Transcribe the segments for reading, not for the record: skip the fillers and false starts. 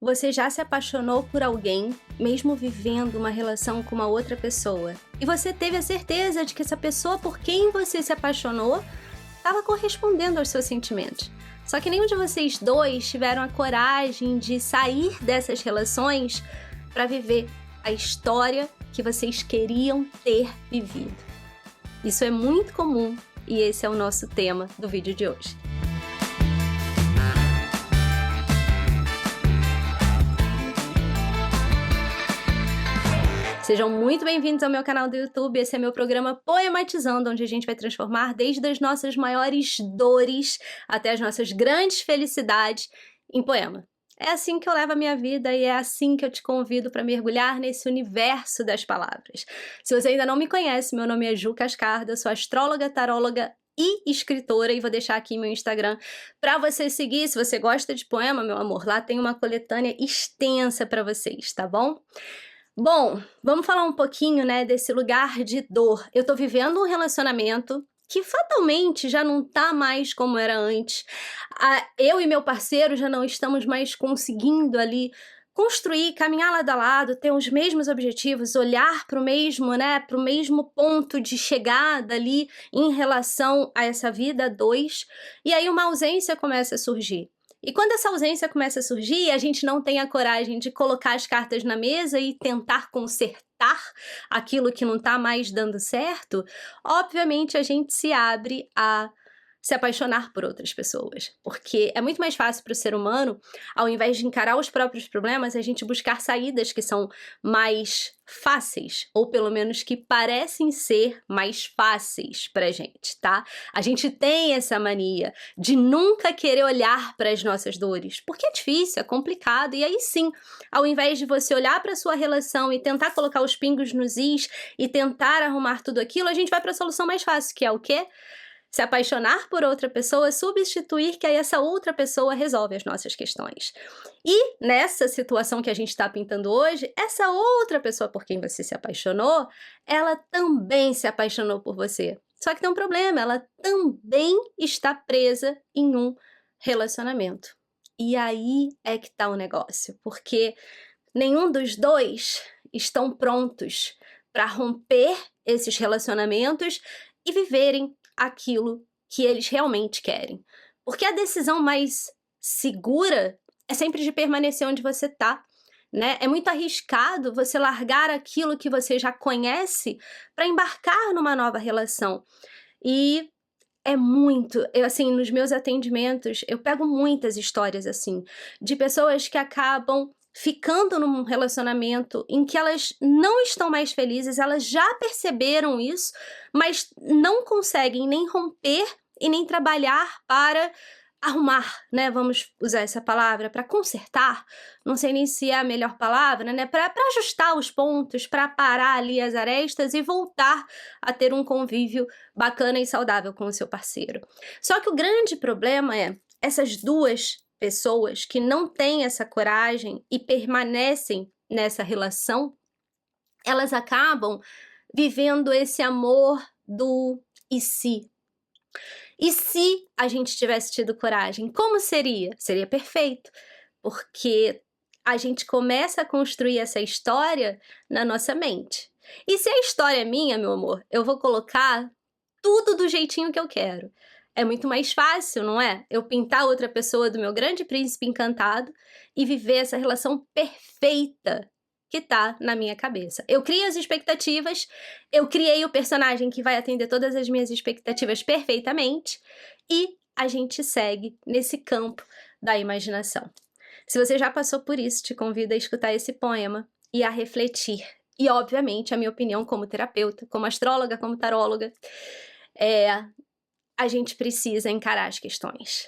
Você já se apaixonou por alguém, mesmo vivendo uma relação com uma outra pessoa? E você teve a certeza de que essa pessoa por quem você se apaixonou estava correspondendo aos seus sentimentos. Só que nenhum de vocês dois tiveram a coragem de sair dessas relações para viver a história que vocês queriam ter vivido. Isso é muito comum e esse é o nosso tema do vídeo de hoje. Sejam muito bem-vindos ao meu canal do YouTube. Esse é meu programa Poematizando, onde a gente vai transformar desde as nossas maiores dores até as nossas grandes felicidades em poema. É assim que eu levo a minha vida e é assim que eu te convido para mergulhar nesse universo das palavras. Se você ainda não me conhece, meu nome é Ju Cascarda, sou astróloga, taróloga e escritora, e vou deixar aqui meu Instagram para você seguir. Se você gosta de poema, meu amor, lá tem uma coletânea extensa para vocês, tá bom? Bom, vamos falar um pouquinho, né, desse lugar de dor. Eu tô vivendo um relacionamento que fatalmente já não tá mais como era antes. Eu e meu parceiro já não estamos mais conseguindo ali construir, caminhar lado a lado, ter os mesmos objetivos, olhar para o mesmo, né, para o mesmo ponto de chegada ali em relação a essa vida a dois. E aí uma ausência começa a surgir. E quando essa ausência começa a surgir, a gente não tem a coragem de colocar as cartas na mesa e tentar consertar aquilo que não está mais dando certo, obviamente a gente se abre a se apaixonar por outras pessoas. Porque é muito mais fácil para o ser humano, ao invés de encarar os próprios problemas, a gente buscar saídas que são mais fáceis, ou pelo menos que parecem ser mais fáceis pra gente, tá? A gente tem essa mania de nunca querer olhar para as nossas dores, porque é difícil, é complicado, e aí sim, ao invés de você olhar para sua relação e tentar colocar os pingos nos is e tentar arrumar tudo aquilo, a gente vai para a solução mais fácil, que é o quê? Se apaixonar por outra pessoa, substituir que aí essa outra pessoa resolve as nossas questões. E nessa situação que a gente está pintando hoje, essa outra pessoa por quem você se apaixonou, ela também se apaixonou por você. Só que tem um problema, ela também está presa em um relacionamento. E aí é que tá o negócio, porque nenhum dos dois estão prontos para romper esses relacionamentos e viverem aquilo que eles realmente querem. Porque a decisão mais segura é sempre de permanecer onde você tá, né? É muito arriscado você largar aquilo que você já conhece para embarcar numa nova relação. E é muito, assim, nos meus atendimentos, eu pego muitas histórias assim, de pessoas que acabam ficando num relacionamento em que elas não estão mais felizes, elas já perceberam isso, mas não conseguem nem romper e nem trabalhar para arrumar, né? Vamos usar essa palavra, para consertar, não sei nem se é a melhor palavra, né? Para ajustar os pontos, para parar ali as arestas e voltar a ter um convívio bacana e saudável com o seu parceiro. Só que o grande problema é essas duas pessoas que não têm essa coragem e permanecem nessa relação, elas acabam vivendo esse amor do e se. E se a gente tivesse tido coragem, como seria? Seria perfeito, porque a gente começa a construir essa história na nossa mente. E se a história é minha, meu amor, eu vou colocar tudo do jeitinho que eu quero. É muito mais fácil, não é? Eu pintar outra pessoa do meu grande príncipe encantado e viver essa relação perfeita que tá na minha cabeça. Eu criei as expectativas, eu criei o personagem que vai atender todas as minhas expectativas perfeitamente e a gente segue nesse campo da imaginação. Se você já passou por isso, te convido a escutar esse poema e a refletir. E, obviamente, a minha opinião como terapeuta, como astróloga, como taróloga, a gente precisa encarar as questões.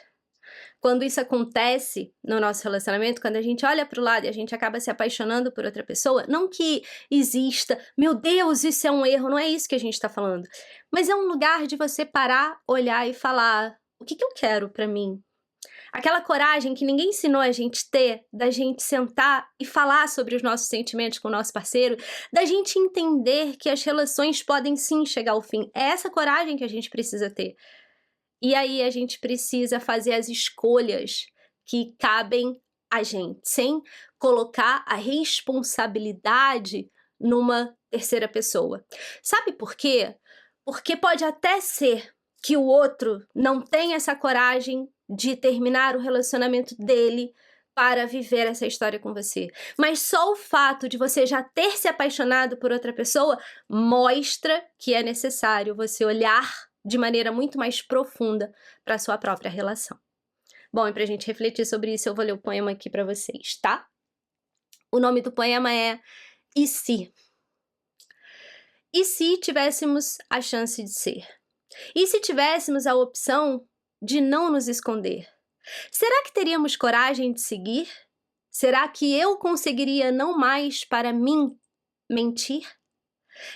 Quando isso acontece no nosso relacionamento, quando a gente olha para o lado e a gente acaba se apaixonando por outra pessoa, não que exista, meu Deus, isso é um erro, não é isso que a gente está falando, mas é um lugar de você parar, olhar e falar, o que eu quero para mim? Aquela coragem que ninguém ensinou a gente ter, da gente sentar e falar sobre os nossos sentimentos com o nosso parceiro, da gente entender que as relações podem sim chegar ao fim. É essa coragem que a gente precisa ter. E aí a gente precisa fazer as escolhas que cabem a gente, sem colocar a responsabilidade numa terceira pessoa. Sabe por quê? Porque pode até ser que o outro não tenha essa coragem de terminar o relacionamento dele para viver essa história com você. Mas só o fato de você já ter se apaixonado por outra pessoa mostra que é necessário você olhar de maneira muito mais profunda para a sua própria relação. Bom, e pra gente refletir sobre isso, eu vou ler o poema aqui para vocês, tá? O nome do poema é E se? E se tivéssemos a chance de ser? E se tivéssemos a opção de não nos esconder? Será que teríamos coragem de seguir? Será que eu conseguiria não mais para mim mentir?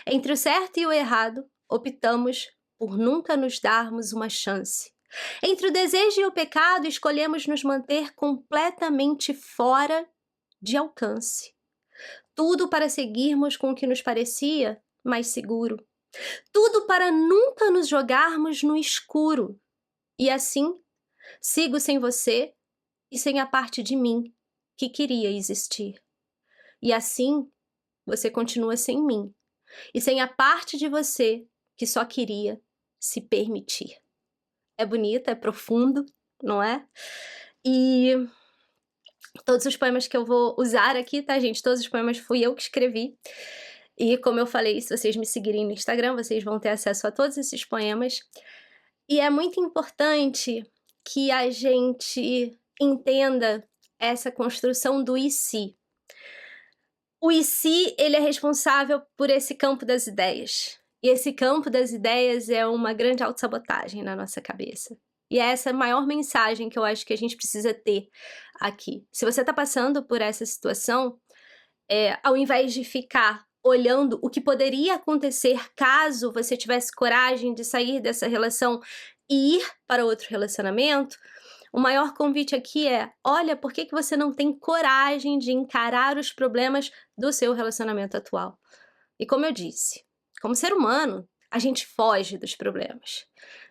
Entre o certo e o errado, optamos por nunca nos darmos uma chance. Entre o desejo e o pecado, escolhemos nos manter completamente fora de alcance. Tudo para seguirmos com o que nos parecia mais seguro. Tudo para nunca nos jogarmos no escuro. E assim, sigo sem você e sem a parte de mim que queria existir. E assim, você continua sem mim e sem a parte de você que só queria se permitir. É bonito, é profundo, não é? E todos os poemas que eu vou usar aqui, tá, gente? Todos os poemas fui eu que escrevi. E como eu falei, se vocês me seguirem no Instagram, vocês vão ter acesso a todos esses poemas. E é muito importante que a gente entenda essa construção do e se. O e se, ele é responsável por esse campo das ideias. E esse campo das ideias é uma grande autossabotagem na nossa cabeça. E é essa a maior mensagem que eu acho que a gente precisa ter aqui. Se você está passando por essa situação, ao invés de ficar olhando o que poderia acontecer caso você tivesse coragem de sair dessa relação e ir para outro relacionamento, o maior convite aqui é, olha, por que você não tem coragem de encarar os problemas do seu relacionamento atual? E como eu disse, como ser humano, a gente foge dos problemas.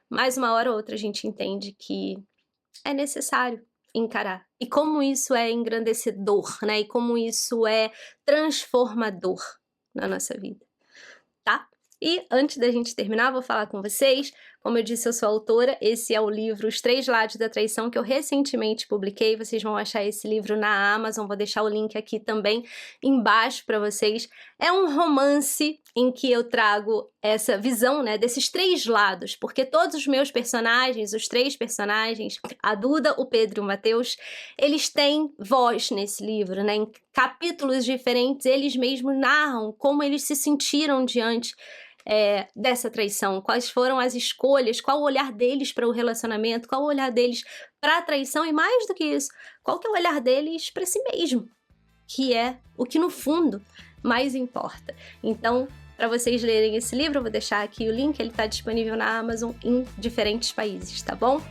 Mas uma hora ou outra a gente entende que é necessário encarar. E como isso é engrandecedor, né? E como isso é transformador na nossa vida, tá? E antes da gente terminar, vou falar com vocês, como eu disse, eu sou autora, esse é o livro Os Três Lados da Traição, que eu recentemente publiquei, vocês vão achar esse livro na Amazon, vou deixar o link aqui também embaixo para vocês. É um romance em que eu trago essa visão, né, desses três lados, porque todos os meus personagens, os três personagens, a Duda, o Pedro e o Matheus, eles têm voz nesse livro, né, em capítulos diferentes, eles mesmos narram como eles se sentiram diante dessa traição, quais foram as escolhas, qual o olhar deles para o relacionamento, qual o olhar deles para a traição e mais do que isso, qual que é o olhar deles para si mesmo, que é o que no fundo mais importa. Então, para vocês lerem esse livro, eu vou deixar aqui o link, ele está disponível na Amazon em diferentes países, tá bom?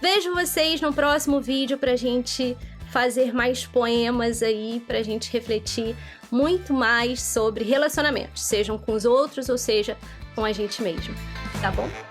Vejo vocês no próximo vídeo pra gente fazer mais poemas aí, pra gente refletir muito mais sobre relacionamentos, sejam com os outros ou seja com a gente mesmo, tá bom?